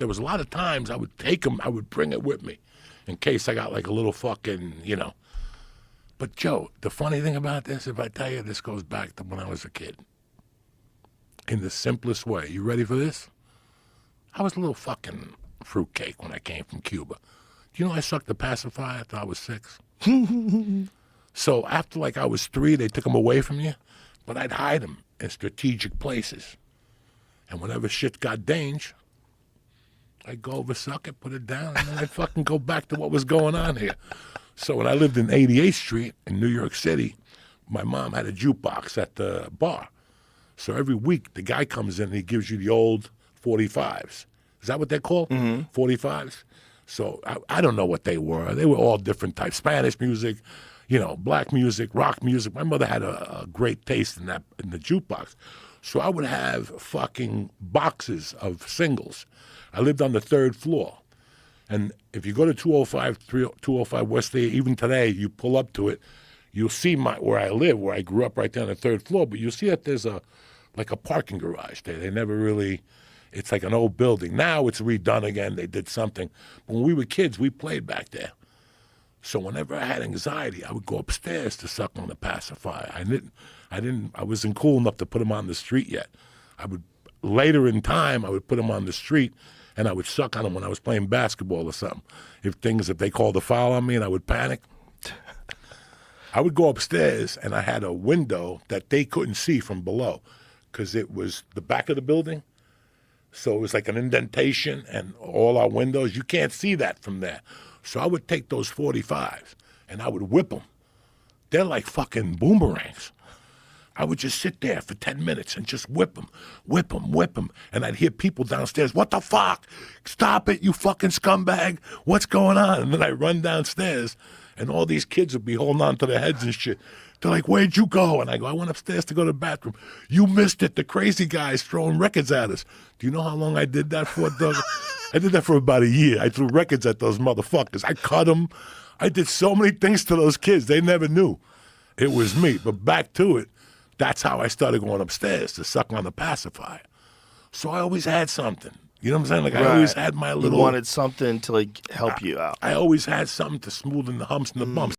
there was a lot of times I would take them, I would bring it with me in case I got like a little fucking, But Joe, the funny thing about this, if I tell you, this goes back to when I was a kid. In the simplest way. You ready for this? I was a little fucking fruitcake when I came from Cuba. Do you know I sucked the pacifier until I was 6? So after like I was 3, they took them away from you, but I'd hide them in strategic places. And whenever shit got dangerous, I'd go over, suck it, put it down, and then I'd fucking go back to what was going on here. So when I lived in 88th Street in New York City, my mom had a jukebox at the bar. So every week the guy comes in and he gives you the old 45s. Is that what they're called? 45s? So I don't know what they were. They were all different types. Spanish music, black music, rock music. My mother had a great taste in the jukebox. So I would have fucking boxes of singles. I lived on the 3rd floor. And if you go to 205 West A, even today, you pull up to it, you'll see where I live, where I grew up right there on the 3rd floor, but you'll see that there's a parking garage there. They never really, it's like an old building. Now it's redone again. They did something. When we were kids, we played back there. So whenever I had anxiety, I would go upstairs to suck on the pacifier. I wasn't cool enough to put them on the street yet. Later in time, I would put them on the street and I would suck on them when I was playing basketball or something. If they called a foul on me and I would panic, I would go upstairs and I had a window that they couldn't see from below because it was the back of the building. So it was like an indentation and all our windows. You can't see that from there. So I would take those 45s and I would whip them. They're like fucking boomerangs. I would just sit there for 10 minutes and just whip them. And I'd hear people downstairs, what the fuck? Stop it, you fucking scumbag. What's going on? And then I run downstairs and all these kids would be holding on to their heads and shit. They're like, where'd you go? And I go, I went upstairs to go to the bathroom. You missed it. The crazy guy's throwing records at us. Do you know how long I did that for, Doug? I did that for about a year. I threw records at those motherfuckers. I cut them. I did so many things to those kids. They never knew it was me. But back to it, that's how I started going upstairs to suck on the pacifier. So I always had something. You know what I'm saying? Like I always had my little... You wanted something to help you out. I always had something to smoothen the humps and the bumps.